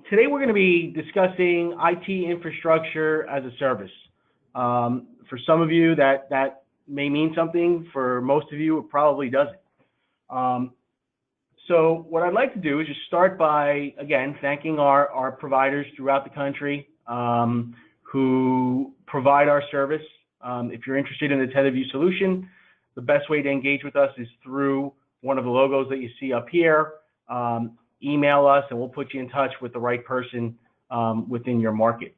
Today we're going to be discussing IT infrastructure as a service. For some of you that may mean something. For most of you, it probably doesn't. So what I'd like to do is just start by, again, thanking our providers throughout the country who provide our service. If you're interested in the TetherView solution, the best way to engage with us is through one of the logos that you see up here. Email us and we'll put you in touch with the right person within your market.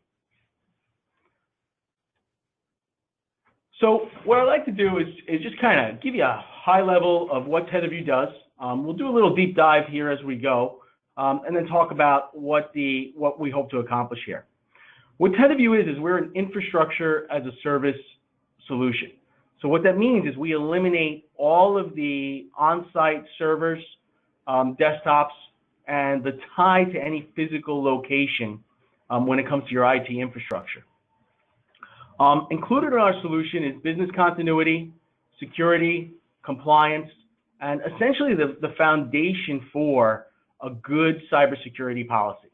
So what I'd like to do is just kind of give you a high level of what TetherView does. We'll do a little deep dive here as we go, and then talk about what we hope to accomplish here. What TetherView is we're an infrastructure as a service solution. So what that means is we eliminate all of the on-site servers, desktops, and the tie to any physical location when it comes to your IT infrastructure. Included in our solution is business continuity, security, compliance, and essentially the foundation for a good cybersecurity policy.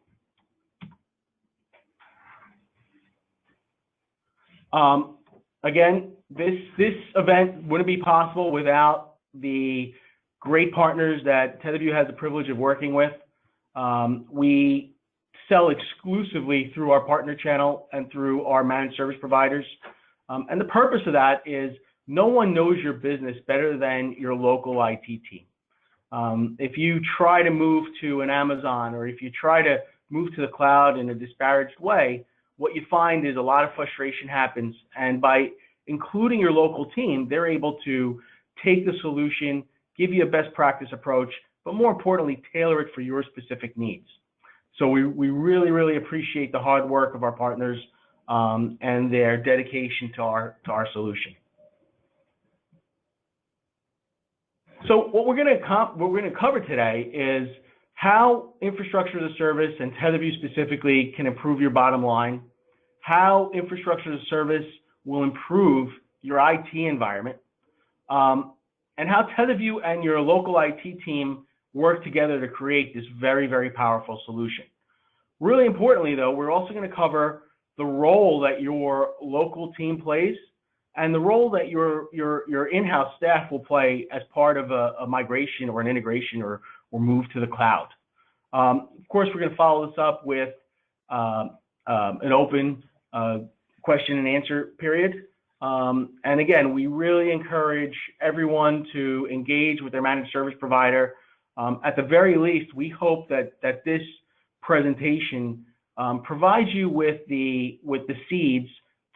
Again, this event wouldn't be possible without the great partners that TetherView has the privilege of working with. We sell exclusively through our partner channel and through our managed service providers. And the purpose of that is no one knows your business better than your local IT team. If you try to move to an Amazon or if you try to move to the cloud in a disparaged way, what you find is a lot of frustration happens. And by including your local team, they're able to take the solution, give you a best practice approach, but more importantly, tailor it for your specific needs. So we really, really appreciate the hard work of our partners and their dedication to our solution. So what we're going to cover today is how infrastructure as a service and TetherView specifically can improve your bottom line, how infrastructure as a service will improve your IT environment, and how TetherView and your local IT team work together to create this very, very powerful solution. Really importantly, though, we're also going to cover the role that your local team plays and the role that your in-house staff will play as part of a migration or an integration or move to the cloud. Of course, we're going to follow this up with an open question and answer period. And again, we really encourage everyone to engage with their managed service provider. At the very least, we hope that this presentation provides you with the seeds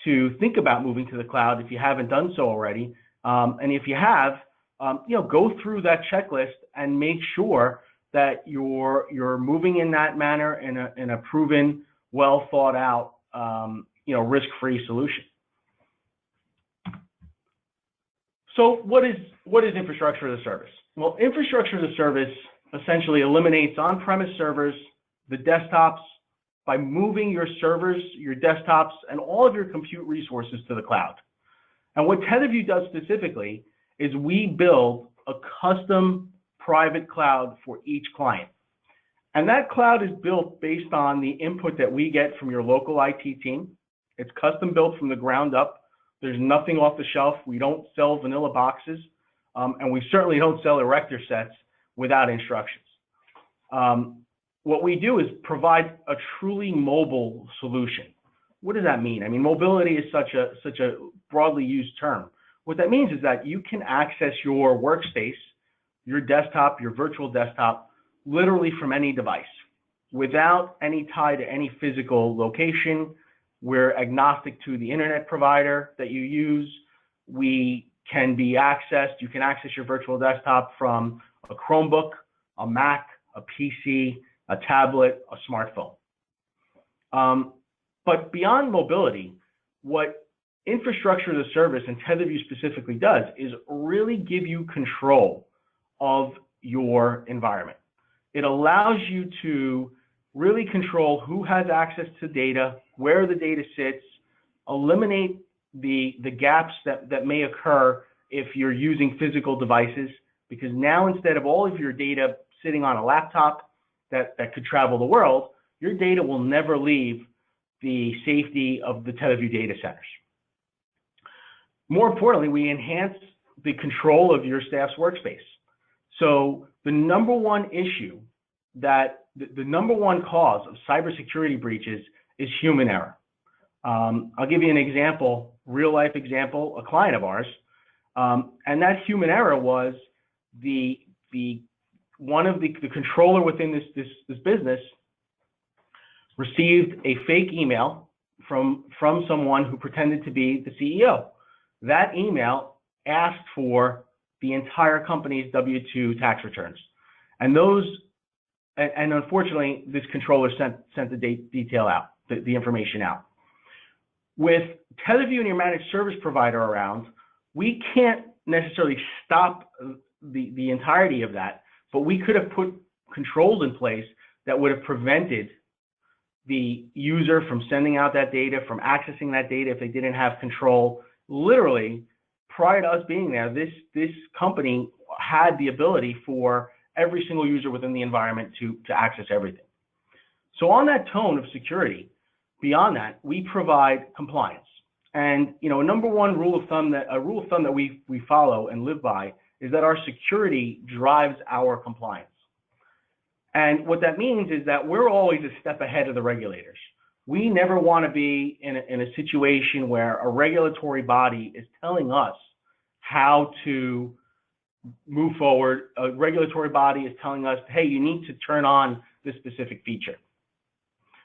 to think about moving to the cloud if you haven't done so already. And if you have, go through that checklist and make sure that you're moving in that manner in a proven, well thought out, risk-free solution. So what is infrastructure as a service? Well, infrastructure as a service essentially eliminates on-premise servers, the desktops, by moving your servers, your desktops, and all of your compute resources to the cloud. And what TetherView does specifically is we build a custom private cloud for each client. And that cloud is built based on the input that we get from your local IT team. It's custom built from the ground up. There's nothing off the shelf. We don't sell vanilla boxes, and we certainly don't sell erector sets without instructions. What we do is provide a truly mobile solution. What does that mean? I mean, mobility is such a broadly used term. What that means is that you can access your workspace, your desktop, your virtual desktop, literally from any device without any tie to any physical location. We're agnostic to the internet provider that you use. You can access your virtual desktop from a Chromebook, a Mac, a PC, a tablet, a smartphone. But beyond mobility, what infrastructure as a service and TetherView specifically does is really give you control of your environment. It allows you to really control who has access to data, where the data sits, eliminate the gaps that may occur if you're using physical devices, because now instead of all of your data sitting on a laptop that could travel the world, your data will never leave the safety of the TetherView data centers. More importantly, we enhance the control of your staff's workspace. So the number one issue that the number one cause of cybersecurity breaches is human error. I'll give you an example, real life example, a client of ours, and that human error was the controller within this business received a fake email from someone who pretended to be the CEO. That email asked for the entire company's W-2 tax returns, and unfortunately, this controller sent the detail out, the information out. With TetherView and your managed service provider around, we can't necessarily stop the entirety of that, but we could have put controls in place that would have prevented the user from sending out that data, from accessing that data if they didn't have control. Literally, prior to us being there, this company had the ability for every single user within the environment to access everything. So on that tone of security, beyond that, we provide compliance. And a number one rule of thumb that we follow and live by is that our security drives our compliance. And what that means is that we're always a step ahead of the regulators. We never want to be in a situation where a regulatory body is telling us how to move forward. A regulatory body is telling us, hey, you need to turn on this specific feature.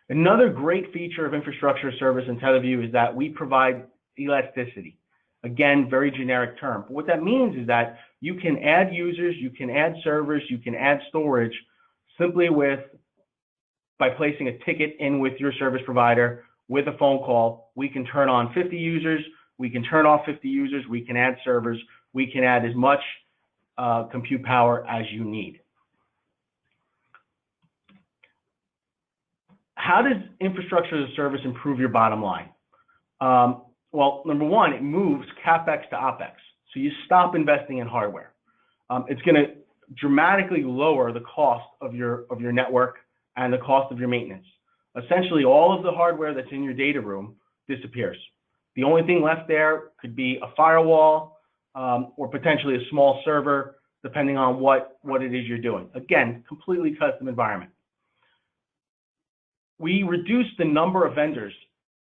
Another great feature of Infrastructure as a Service and TetherView is that we provide elasticity. Again, very generic term. But what that means is that you can add users, you can add servers, you can add storage simply by placing a ticket in with your service provider with a phone call. We can turn on 50 users, we can turn off 50 users, we can add servers, we can add as much compute power as you need. How does Infrastructure as a Service improve your bottom line? Well, number one, it moves CapEx to OpEx. So you stop investing in hardware. It's going to dramatically lower the cost of your network and the cost of your maintenance. Essentially, all of the hardware that's in your data room disappears. The only thing left there could be a firewall or potentially a small server, depending on what it is you're doing. Again, completely custom environment. We reduce the number of vendors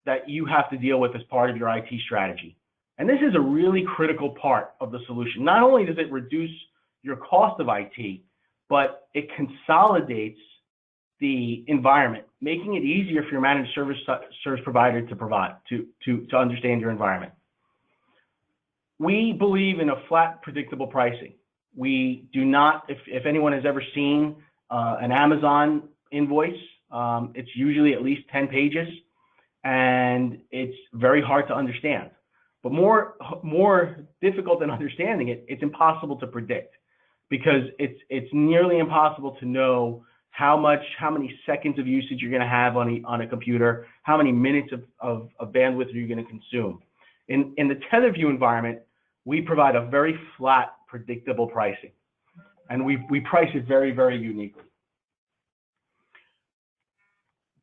that you have to deal with as part of your IT strategy. And this is a really critical part of the solution. Not only does it reduce your cost of IT, but it consolidates the environment, making it easier for your managed service provider to understand your environment. We believe in a flat, predictable pricing. We do not, if anyone has ever seen an Amazon invoice, it's usually at least 10 pages, and it's very hard to understand. But more difficult than understanding it, it's impossible to predict, because it's nearly impossible to know how many seconds of usage you're going to have on a computer, how many minutes of bandwidth you're going to consume. In the TetherView environment, we provide a very flat, predictable pricing, and we price it very, very uniquely.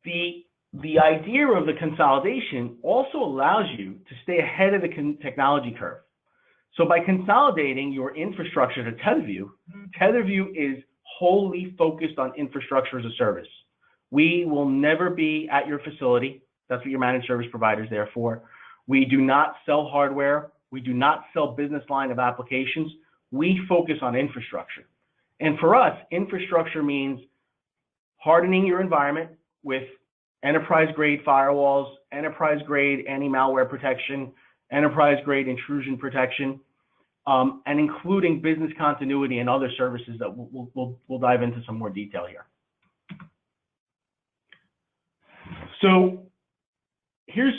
The idea of the consolidation also allows you to stay ahead of the technology curve. So by consolidating your infrastructure to TetherView, TetherView is wholly focused on infrastructure as a service. We will never be at your facility. That's what your managed service provider is there for. We do not sell hardware. We do not sell business line of applications. We focus on infrastructure. And for us, infrastructure means hardening your environment with enterprise-grade firewalls, enterprise-grade anti-malware protection, enterprise-grade intrusion protection, and including business continuity and other services that we'll dive into some more detail here. So here's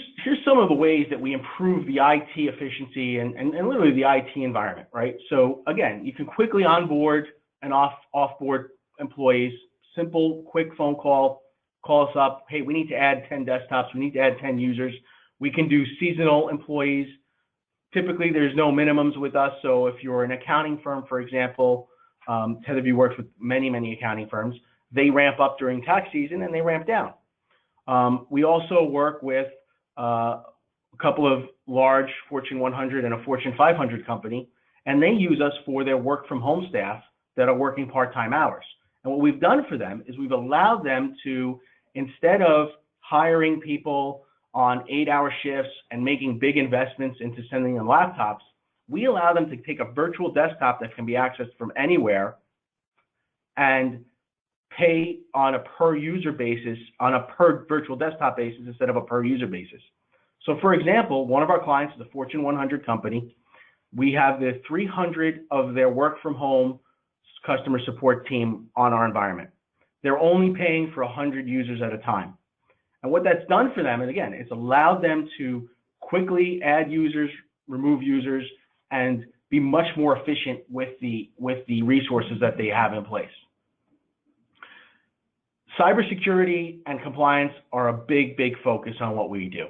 some of the ways that we improve the IT efficiency and literally the IT environment, right? So again, you can quickly onboard and offboard employees. Simple, quick phone call us up. Hey, we need to add 10 desktops. We need to add 10 users. We can do seasonal employees. Typically, there's no minimums with us. So if you're an accounting firm, for example, TetherView works with many, many accounting firms. they ramp up during tax season and they ramp down. We also work with a couple of large Fortune 100 and a Fortune 500 company, and they use us for their work from home staff that are working part-time hours. And what we've done for them is we've allowed them to, instead of hiring people on 8-hour shifts and making big investments into sending them laptops, we allow them to take a virtual desktop that can be accessed from anywhere and pay on a per user basis, on a per virtual desktop basis instead of a per user basis. So for example, one of our clients is a Fortune 100 company. We have the 300 of their work from home customer support team on our environment. They're only paying for 100 users at a time. And what that's done for them, and again, it's allowed them to quickly add users, remove users, and be much more efficient with the resources that they have in place. Cybersecurity and compliance are a big focus on what we do.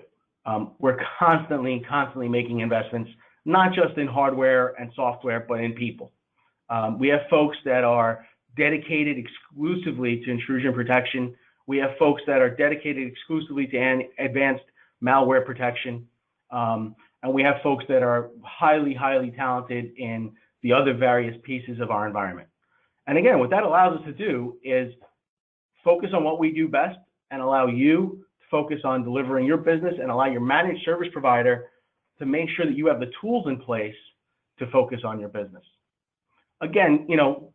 We're constantly making investments, not just in hardware and software, but in people. We have folks that are dedicated exclusively to intrusion protection. We have folks that are dedicated exclusively to advanced malware protection. And we have folks that are highly talented in the other various pieces of our environment. And again, what that allows us to do is focus on what we do best and allow you to focus on delivering your business and allow your managed service provider to make sure that you have the tools in place to focus on your business. Again,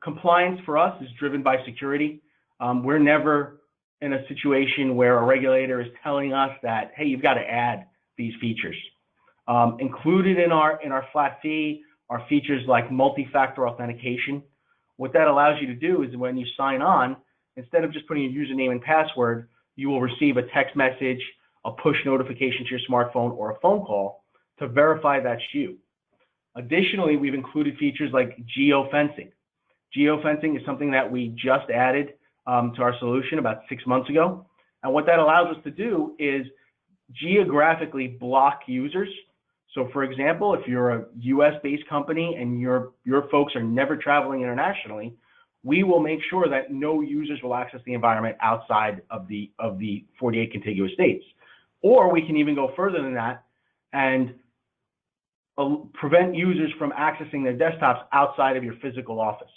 compliance for us is driven by security. We're never in a situation where a regulator is telling us that, hey, you've got to add these features. Included in our flat fee are features like multi-factor authentication. What that allows you to do is when you sign on, instead of just putting your username and password, you will receive a text message, a push notification to your smartphone, or a phone call to verify that's you. Additionally, we've included features like geofencing. Geofencing is something that we just added to our solution about 6 months ago. And what that allows us to do is geographically block users. So for example, if you're a US-based company and your folks are never traveling internationally, we will make sure that no users will access the environment outside of the 48 contiguous states. Or we can even go further than that and prevent users from accessing their desktops outside of your physical office.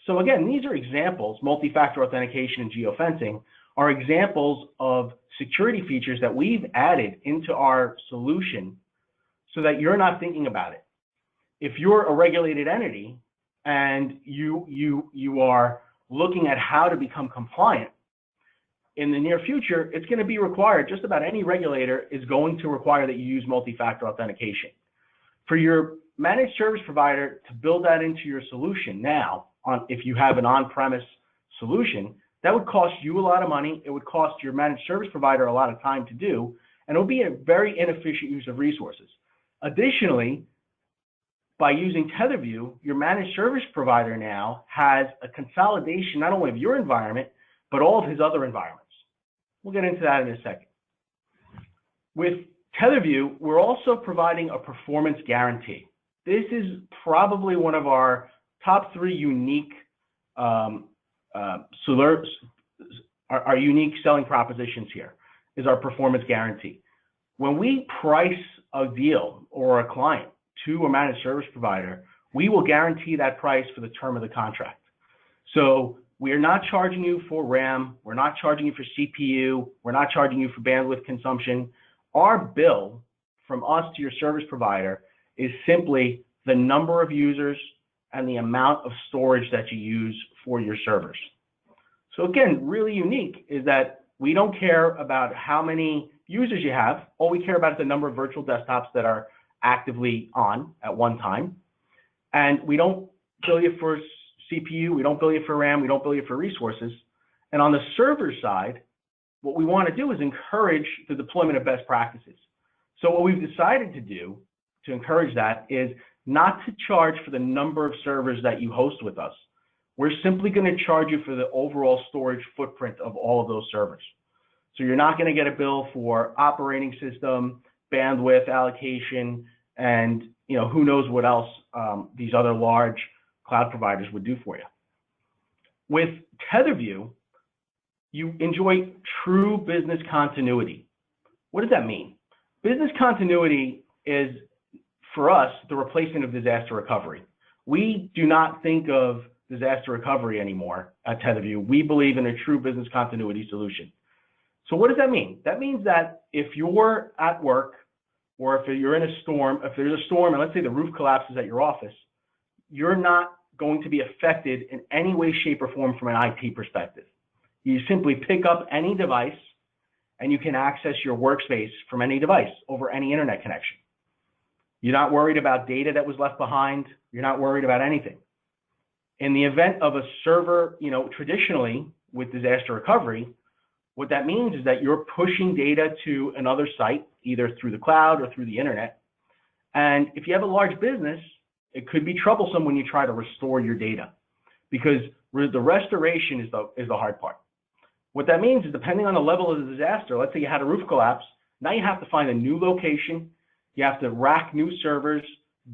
So again, these are examples, multi-factor authentication and geofencing are examples of security features that we've added into our solution so that you're not thinking about it. If you're a regulated entity and you are looking at how to become compliant, in the near future, it's going to be required, just about any regulator is going to require that you use multi-factor authentication. For your managed service provider to build that into your solution now, if you have an on-premise solution, that would cost you a lot of money. It would cost your managed service provider a lot of time to do, and it would be a very inefficient use of resources. Additionally, by using TetherView, your managed service provider now has a consolidation not only of your environment, but all of his other environments. We'll get into that in a second. With TetherView, we're also providing a performance guarantee. This is probably one of our top 3 unique our unique selling propositions here is our performance guarantee. When we price a deal or a client to a managed service provider, we will guarantee that price for the term of the contract. So we are not charging you for RAM, we're not charging you for CPU, we're not charging you for bandwidth consumption. Our bill from us to your service provider is simply the number of users and the amount of storage that you use for your servers. So again, really unique is that we don't care about how many users you have. All we care about is the number of virtual desktops that are actively on at one time. And we don't bill you for CPU, we don't bill you for RAM, we don't bill you for resources. And on the server side, what we want to do is encourage the deployment of best practices. So what we've decided to do to encourage that is not to charge for the number of servers that you host with us. We're simply going to charge you for the overall storage footprint of all of those servers. So you're not going to get a bill for operating system, bandwidth allocation, and who knows what else these other large cloud providers would do for you. With TetherView, you enjoy true business continuity. What does that mean? Business continuity is, for us, the replacement of disaster recovery. We do not think of disaster recovery anymore at TetherView. We believe in a true business continuity solution. So what does that mean? That means that if you're at work, or if you're in a storm, if there's a storm and let's say the roof collapses at your office, you're not going to be affected in any way, shape, or form from an IT perspective. You simply pick up any device and you can access your workspace from any device over any internet connection. You're not worried about data that was left behind. You're not worried about anything. In the event of a server, traditionally with disaster recovery, what that means is that you're pushing data to another site, either through the cloud or through the internet. And if you have a large business, it could be troublesome when you try to restore your data, because the restoration is the hard part. What that means is, depending on the level of the disaster, let's say you had a roof collapse, now you have to find a new location, you have to rack new servers,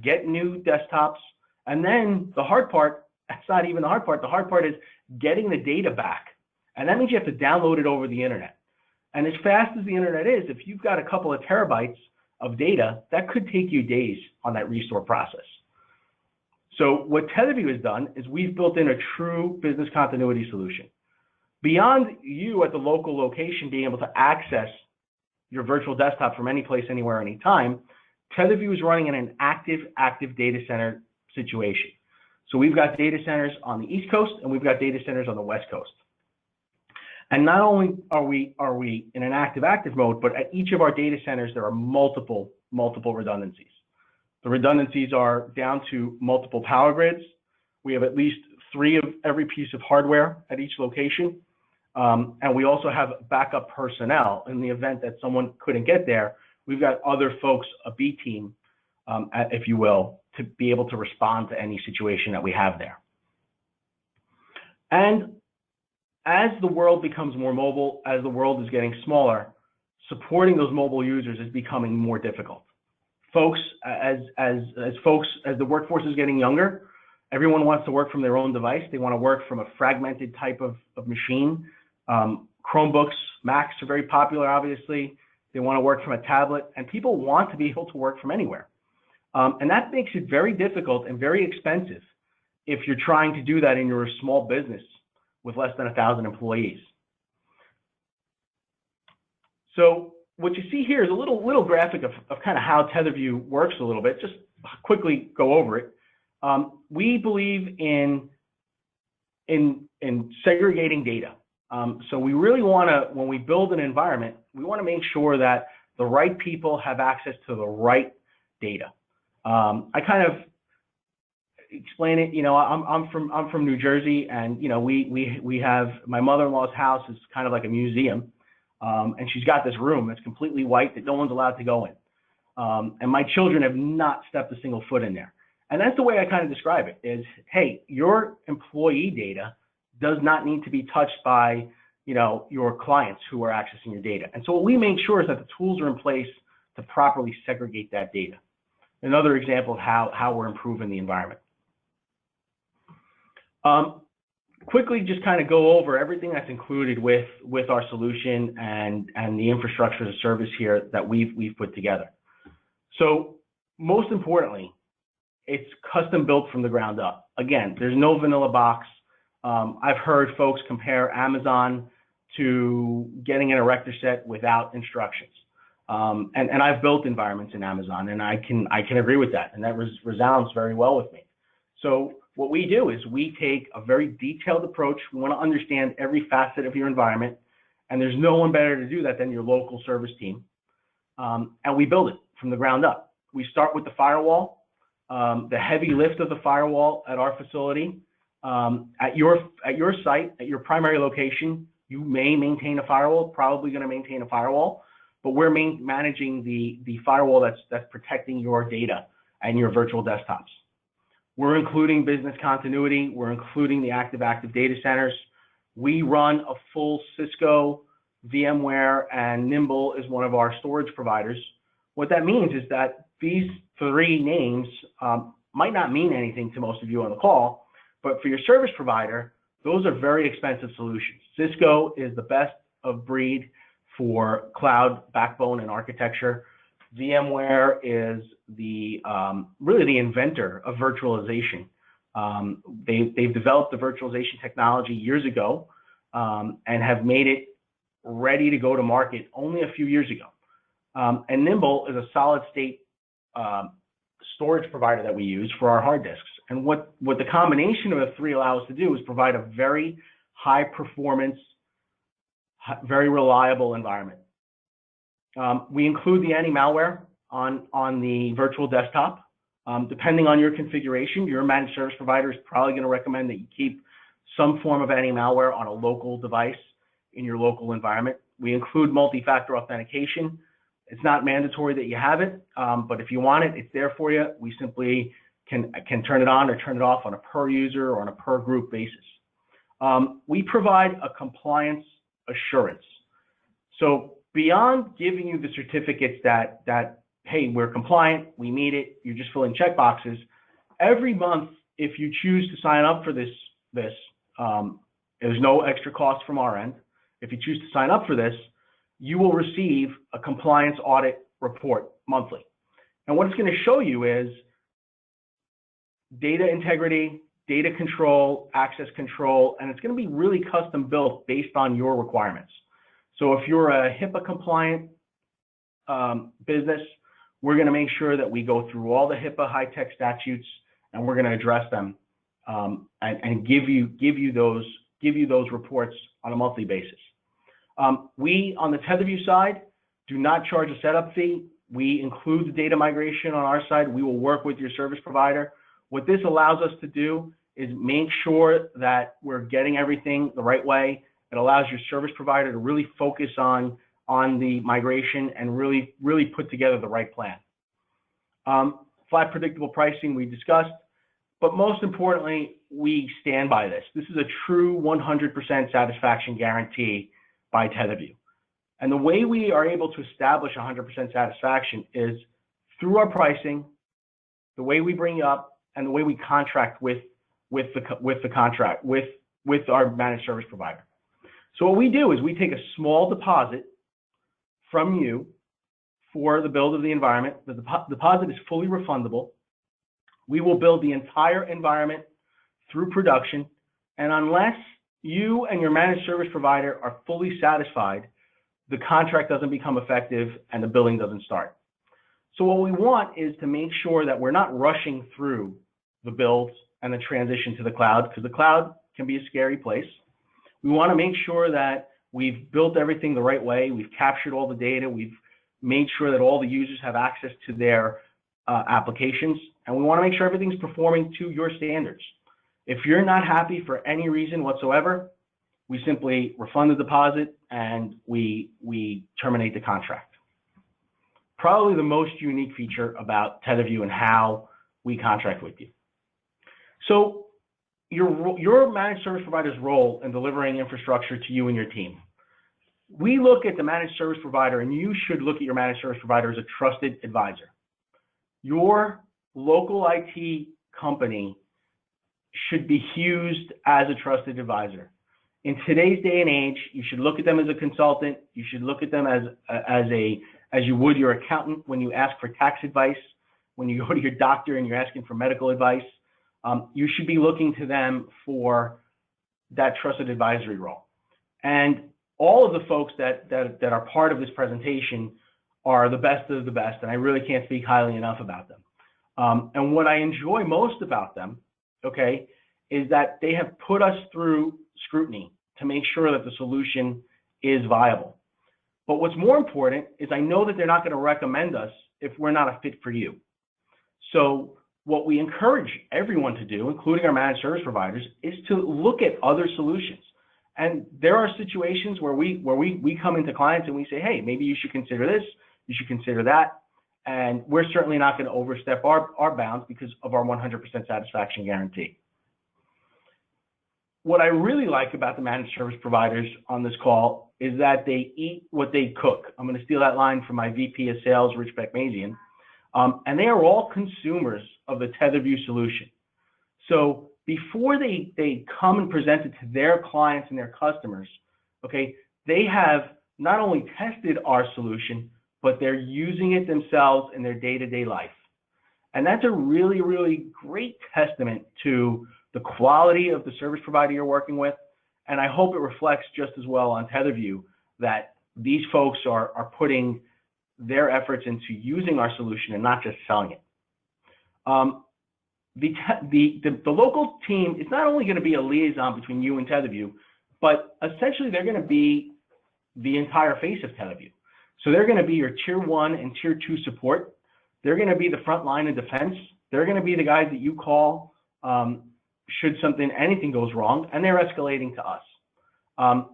get new desktops, and then the hard part, that's not even the hard part is getting the data back. And that means you have to download it over the internet. And as fast as the internet is, if you've got a couple of terabytes of data, that could take you days on that restore process. So what TetherView has done is we've built in a true business continuity solution. Beyond you at the local location being able to access your virtual desktop from any place, anywhere, anytime, TetherView is running in an active data center situation. So we've got data centers on the East Coast and we've got data centers on the West Coast. And not only are we in an active mode, but at each of our data centers, there are multiple redundancies. The redundancies are down to multiple power grids. We have at least 3 of every piece of hardware at each location. And we also have backup personnel in the event that someone couldn't get there. We've got other folks, a B team, if you will, to be able to respond to any situation that we have there. And as the world becomes more mobile, as the world is getting smaller, supporting those mobile users is becoming more difficult. Folks, as the workforce is getting younger, everyone wants to work from their own device. They want to work from a fragmented type of machine. Chromebooks, Macs are very popular, obviously. They want to work from a tablet, and people want to be able to work from anywhere. And that makes it very difficult and very expensive if you're trying to do that in your small business with less than 1,000 employees. So what you see here is a little graphic of kind of how TetherView works a little bit. Just quickly go over it. We believe in segregating data. So we really want to, when we build an environment, we want to make sure that the right people have access to the right data. I kind of explain it. I'm from New Jersey, and we have, my mother-in-law's house is kind of like a museum, and she's got this room that's completely white that no one's allowed to go in, and my children have not stepped a single foot in there. And that's the way I kind of describe it: is, hey, your employee data does not need to be touched by your clients who are accessing your data. And so what we make sure is that the tools are in place to properly segregate that data. Another example of how we're improving the environment. Quickly, just kind of go over everything that's included with our solution and the infrastructure as a service here that we've put together. So most importantly, it's custom built from the ground up. Again, there's no vanilla box. I've heard folks compare Amazon to getting an erector set without instructions. And I've built environments in Amazon, and I can agree with that, and that resounds very well with me. So what we do is we take a very detailed approach. We want to understand every facet of your environment, and there's no one better to do that than your local service team. And we build it from the ground up. We start with the firewall, the heavy lift of the firewall at our facility. At your site, at your primary location, you may maintain a firewall, probably going to maintain a firewall, but we're managing the firewall that's protecting your data and your virtual desktops. We're including business continuity. We're including the active data centers. We run a full Cisco, VMware, and Nimble is one of our storage providers. What that means is that these 3 names might not mean anything to most of you on the call, but for your service provider, those are very expensive solutions. Cisco is the best of breed for cloud backbone and architecture. VMware is really the inventor of virtualization. They've developed the virtualization technology years ago and have made it ready to go to market only a few years ago. And Nimble is a solid state storage provider that we use for our hard disks. And what the combination of the three allow us to do is provide a very high performance, very reliable environment. We include the anti-malware on the virtual desktop. Depending on your configuration, your managed service provider is probably going to recommend that you keep some form of anti-malware on a local device in your local environment. We include multi-factor authentication. It's not mandatory that you have it, but if you want it, it's there for you. We simply can turn it on or turn it off on a per user or on a per group basis. We provide a compliance assurance. So beyond giving you the certificates that hey, we're compliant, we meet it, you're just filling check boxes, every month, if you choose to sign up for this, there's no extra cost from our end. If you choose to sign up for this, you will receive a compliance audit report monthly. And what it's going to show you is data integrity, data control, access control, and it's going to be really custom built based on your requirements. So if you're a HIPAA compliant business, we're going to make sure that we go through all the HIPAA high-tech statutes and we're going to address them and give you those reports on a monthly basis. We, on the TetherView side, do not charge a setup fee. We include the data migration on our side. We will work with your service provider. What this allows us to do is make sure that we're getting everything the right way. It allows your service provider to really focus on the migration and really put together the right plan. Flat predictable pricing we discussed, but most importantly, we stand by this. This is a true 100% satisfaction guarantee by TetherView. And the way we are able to establish 100% satisfaction is through our pricing, the way we bring you up, and the way we contract with our managed service provider. So what we do is we take a small deposit from you for the build of the environment. The deposit is fully refundable. We will build the entire environment through production, and unless you and your managed service provider are fully satisfied, the contract doesn't become effective and the billing doesn't start. So what we want is to make sure that we're not rushing through the builds and the transition to the cloud, because the cloud can be a scary place. We want to make sure that we've built everything the right way. We've captured all the data. We've made sure that all the users have access to their applications. And we want to make sure everything's performing to your standards. If you're not happy for any reason whatsoever, we simply refund the deposit and we terminate the contract. Probably the most unique feature about TetherView and how we contract with you. So your managed service provider's role in delivering infrastructure to you and your team. We look at the managed service provider, and you should look at your managed service provider as a trusted advisor. Your local IT company should be used as a trusted advisor. In today's day and age, you should look at them as a consultant. You should look at them as you would your accountant when you ask for tax advice, when you go to your doctor and you're asking for medical advice. You should be looking to them for that trusted advisory role. And all of the folks that are part of this presentation are the best of the best, and I really can't speak highly enough about them. And what I enjoy most about them, okay, is that they have put us through scrutiny to make sure that the solution is viable. But what's more important is I know that they're not going to recommend us if we're not a fit for you. So what we encourage everyone to do, including our managed service providers, is to look at other solutions. And there are situations where we come into clients and we say, hey, maybe you should consider this, you should consider that. And we're certainly not going to overstep our bounds because of our 100% satisfaction guarantee. What I really like about the managed service providers on this call is that they eat what they cook. I'm going to steal that line from my VP of Sales, Rich Beckmasian. And they are all consumers of the TetherView solution. So before they come and present it to their clients and their customers, okay, they have not only tested our solution, but they're using it themselves in their day-to-day life. And that's a really, really great testament to the quality of the service provider you're working with. And I hope it reflects just as well on TetherView that these folks are putting their efforts into using our solution and not just selling it. The local team is not only going to be a liaison between you and TetherView, but essentially they're going to be the entire face of TetherView. So they're going to be your tier 1 and tier 2 support. They're going to be the front line of defense. They're going to be the guys that you call should anything goes wrong, and they're escalating to us.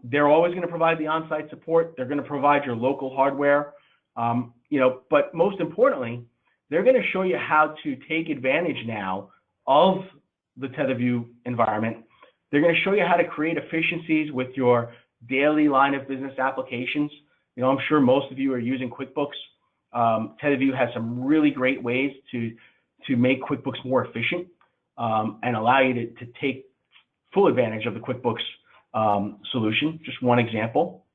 They're always going to provide the on-site support. They're going to provide your local hardware, but most importantly, they're going to show you how to take advantage now of the TetherView environment. They're going to show you how to create efficiencies with your daily line of business applications. I'm sure most of you are using QuickBooks. TetherView has some really great ways to make QuickBooks more efficient and allow you to take full advantage of the QuickBooks solution. Just one example.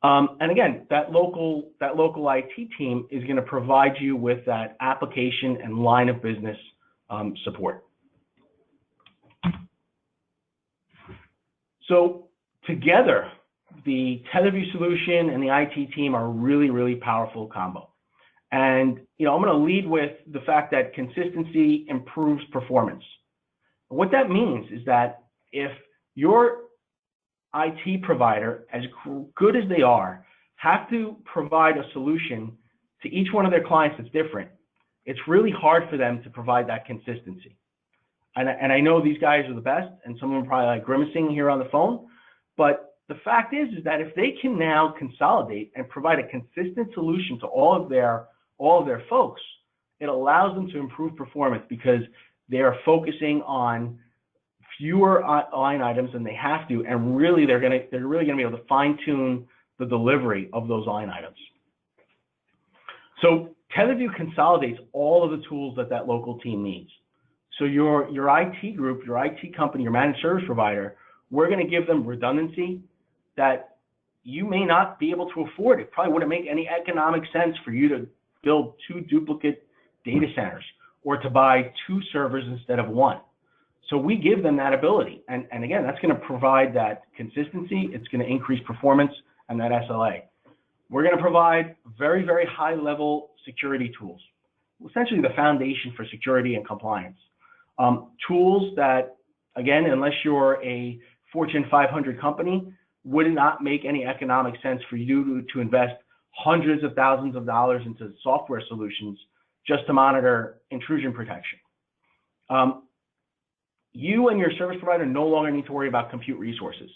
And again, that local IT team is going to provide you with that application and line of business support. So together, the TetherView solution and the IT team are a really, really powerful combo. And I'm going to lead with the fact that consistency improves performance. What that means is that if your IT provider, as good as they are, have to provide a solution to each one of their clients that's different, it's really hard for them to provide that consistency. And I know these guys are the best, and some of them are probably like grimacing here on the phone, but the fact is that if they can now consolidate and provide a consistent solution to all of their folks, it allows them to improve performance because they are focusing on fewer line items than they have to, and really they're really gonna be able to fine-tune the delivery of those line items. So TetherView consolidates all of the tools that local team needs. So your IT group, your IT company, your managed service provider, we're going to give them redundancy that you may not be able to afford. It probably wouldn't make any economic sense for you to build 2 duplicate data centers or to buy 2 servers instead of 1. So we give them that ability. And again, that's going to provide that consistency. It's going to increase performance and that SLA. We're going to provide very, very high level security tools, essentially the foundation for security and compliance. Tools that, again, unless you're a Fortune 500 company, would not make any economic sense for you to invest hundreds of thousands of dollars into software solutions just to monitor intrusion protection. You and your service provider no longer need to worry about compute resources.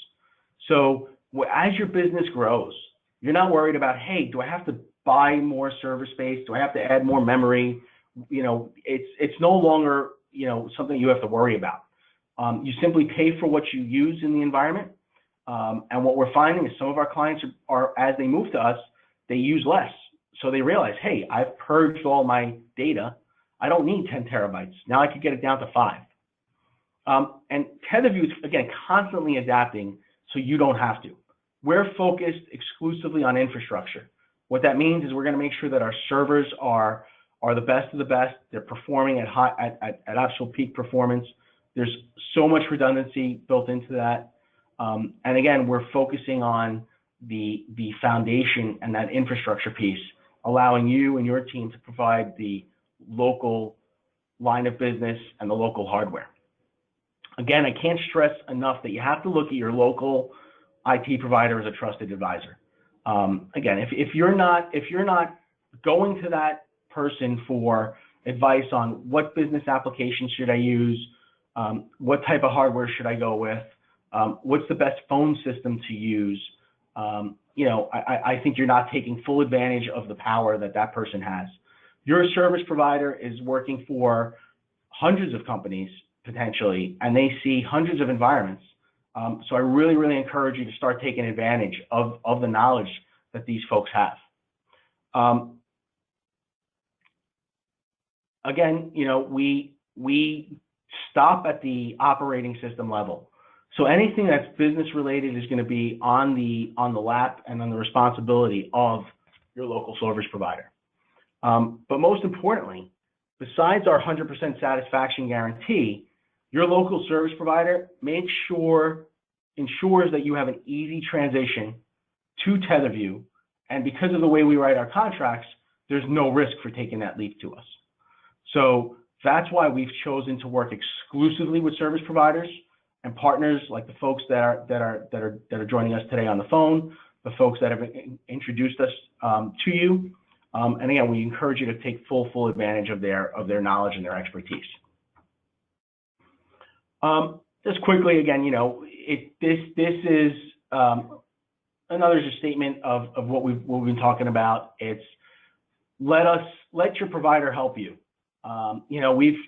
So as your business grows, you're not worried about, hey, do I have to buy more server space? Do I have to add more memory? It's no longer something you have to worry about. You simply pay for what you use in the environment. And what we're finding is some of our clients are, as they move to us, they use less. So they realize, hey, I've purged all my data. I don't need 10 terabytes. Now I can get it down to 5. And TetherView is, again, constantly adapting so you don't have to. We're focused exclusively on infrastructure. What that means is we're going to make sure that our servers are the best of the best. They're performing at actual peak performance. There's so much redundancy built into that. And again, we're focusing on the foundation and that infrastructure piece, allowing you and your team to provide the local line of business and the local hardware. Again, I can't stress enough that you have to look at your local IT provider as a trusted advisor. Again, if you're not going to that person for advice on what business applications should I use, what type of hardware should I go with, what's the best phone system to use, I think you're not taking full advantage of the power that person has. Your service provider is working for hundreds of companies potentially, and they see hundreds of environments. So I really, really encourage you to start taking advantage of the knowledge that these folks have. Again, we stop at the operating system level. So anything that's business related is going to be on the lap and on the responsibility of your local service provider. But most importantly, besides our 100% satisfaction guarantee, your local service provider ensures that you have an easy transition to TetherView, and because of the way we write our contracts, there's no risk for taking that leap to us. So that's why we've chosen to work exclusively with service providers and partners like the folks that are joining us today on the phone, the folks that have introduced us to you, and again, we encourage you to take full advantage of their knowledge and their expertise. Just quickly, again, this is another statement of what we've been talking about. It's let your provider help you.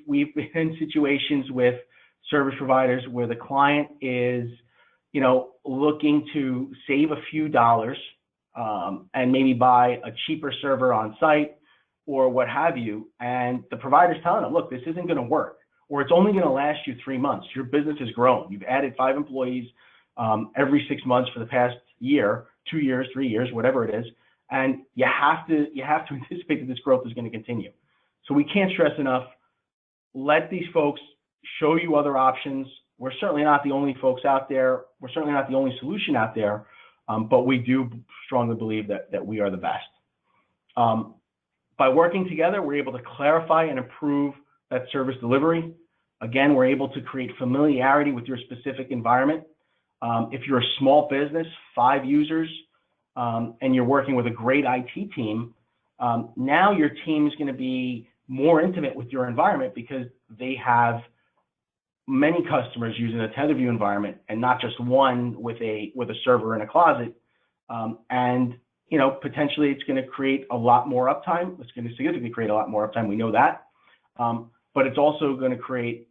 We've been in situations with service providers where the client is, looking to save a few dollars and maybe buy a cheaper server on site or what have you, and the provider's telling them, look, this isn't going to work, or it's only going to last you 3 months. Your business has grown. You've added 5 employees every 6 months for the past year, 2 years, 3 years, whatever it is, and you have to anticipate that this growth is going to continue. So we can't stress enough, let these folks show you other options. We're certainly not the only folks out there. We're certainly not the only solution out there, but we do strongly believe that we are the best. By working together, we're able to clarify and improve that service delivery. Again, we're able to create familiarity with your specific environment. If you're a small business, 5 users, and you're working with a great IT team, now your team is going to be more intimate with your environment because they have many customers using a TetherView environment and not just one with a server in a closet. And potentially it's going to create a lot more uptime. It's going to significantly create a lot more uptime. We know that. But it's also going to create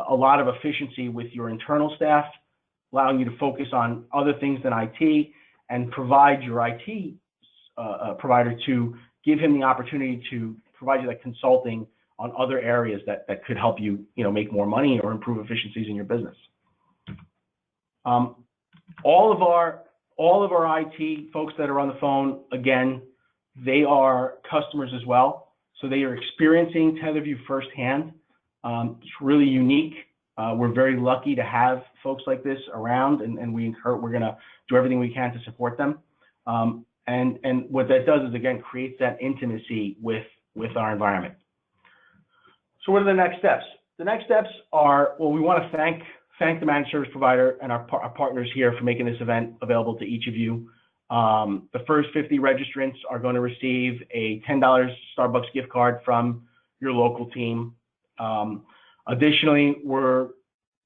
a lot of efficiency with your internal staff, allowing you to focus on other things than IT and provide your IT provider to give him the opportunity to provide you that consulting on other areas that could help you, make more money or improve efficiencies in your business. All of our IT folks that are on the phone, again, they are customers as well. So they are experiencing TetherView firsthand. It's really unique. We're very lucky to have folks like this around, and we're going to do everything we can to support them. And what that does is, again, creates that intimacy with our environment. So what are the next steps? The next steps are, well, we want to thank the managed service provider and our partners here for making this event available to each of you. The first 50 registrants are going to receive a $10 Starbucks gift card from your local team. Additionally, we're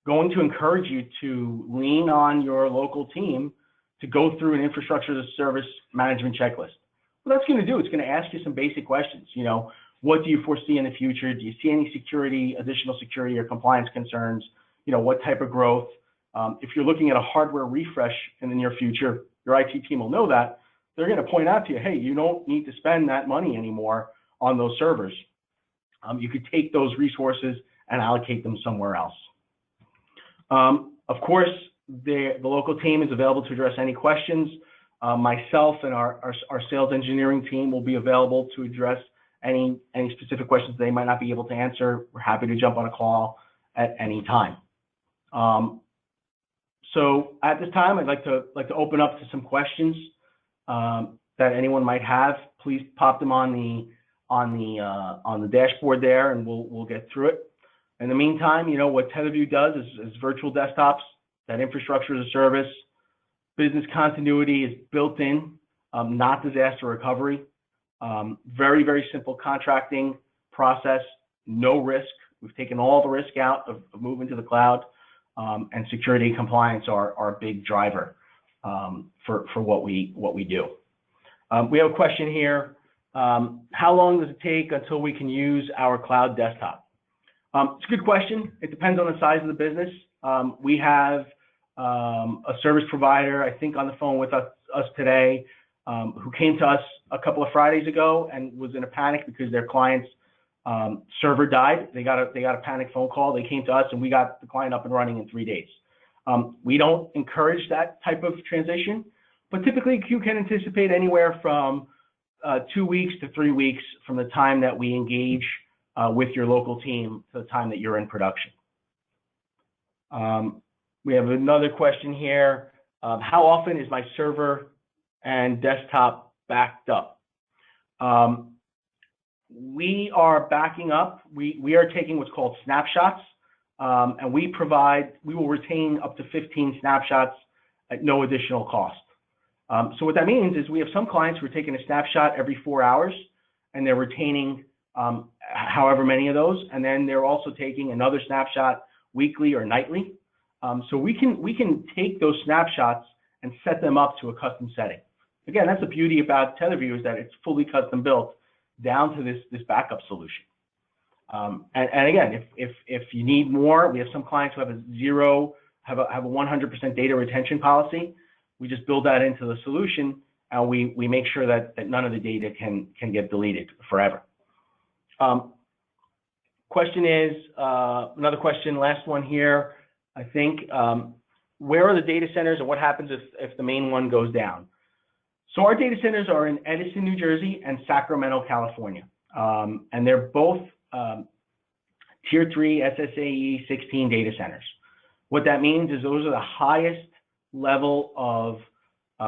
going to encourage you to lean on your local team to go through an infrastructure as a service management checklist. What that's going to do, it's going to ask you some basic questions. What do you foresee in the future? Do you see any additional security or compliance concerns? What type of growth? If you're looking at a hardware refresh in the near future, your IT team will know that. They're going to point out to you, hey, you don't need to spend that money anymore on those servers. You could take those resources and allocate them somewhere else. Of course, the local team is available to address any questions. Myself and our sales engineering team will be available to address any specific questions they might not be able to answer. We're happy to jump on a call at any time. So at this time, I'd like to open up to some questions that anyone might have. Please pop them on the dashboard there, and we'll get through it. In the meantime, what TetherView does is virtual desktops, that infrastructure as a service. Business continuity is built in, not disaster recovery. Very, very simple contracting process, no risk. We've taken all the risk out of moving to the cloud, and security and compliance are a big driver for what we do. We have a question here. How long does it take until we can use our cloud desktop? It's a good question. It depends on the size of the business. We have a service provider, I think, on the phone with us today, who came to us a couple of Fridays ago and was in a panic because their clients server died. They got a panic phone call. They came to us, and we got the client up and running in 3 days. We don't encourage that type of transition, but typically you can anticipate anywhere from 2 weeks to 3 weeks from the time that we engage with your local team to the time that you're in production. We have another question here. How often is my server and desktop backed up? We are backing up. We are taking what's called snapshots, and we will retain up to 15 snapshots at no additional cost. So what that means is we have some clients who are taking a snapshot every 4 hours, and they're retaining however many of those, and then they're also taking another snapshot weekly or nightly. So we can take those snapshots and set them up to a custom setting. Again, that's the beauty about TetherView, is that it's fully custom built down to this backup solution. And again, if you need more, we have some clients who have a 100% data retention policy. We just build that into the solution, and we make sure that none of the data can get deleted forever. Question is, another question, last one here, I think, where are the data centers and what happens if the main one goes down? So our data centers are in Edison, New Jersey and Sacramento, California. And they're both Tier 3 SSAE 16 data centers. What that means is those are the highest level of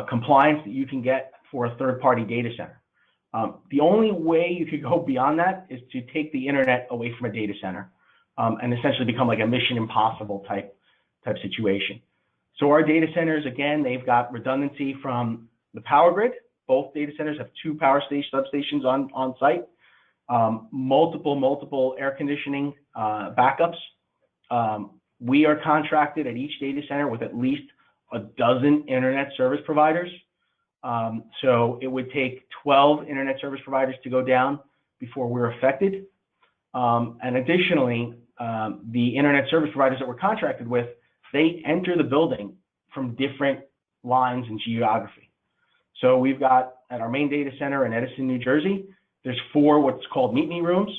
compliance that you can get for a third-party data center. The only way you could go beyond that is to take the internet away from a data center and essentially become like a Mission Impossible type situation. So our data centers, again, they've got redundancy from the power grid. Both data centers have 2 power substations on site, multiple air conditioning backups. We are contracted at each data center with at least a dozen internet service providers. So it would take 12 internet service providers to go down before we're affected. And additionally, the internet service providers that we're contracted with, they enter the building from different lines and geography. So we've got, at our main data center in Edison, New Jersey, there's 4 what's called meet me rooms.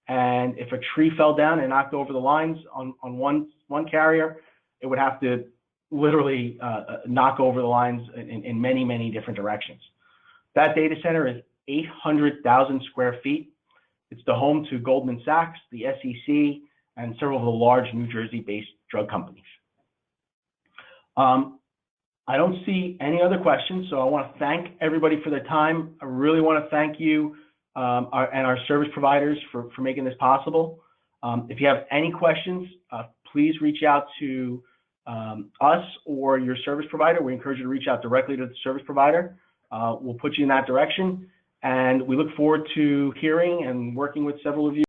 And if a tree fell down and knocked over the lines on one carrier, it would have to literally knock over the lines in many different directions. That data center is 800,000 square feet. It's the home to Goldman Sachs, the SEC, and several of the large New Jersey-based drug companies. I don't see any other questions, so I want to thank everybody for their time. I really want to thank you and our service providers for making this possible. If you have any questions, please reach out to us or your service provider. We encourage you to reach out directly to the service provider. We'll put you in that direction, and we look forward to hearing and working with several of you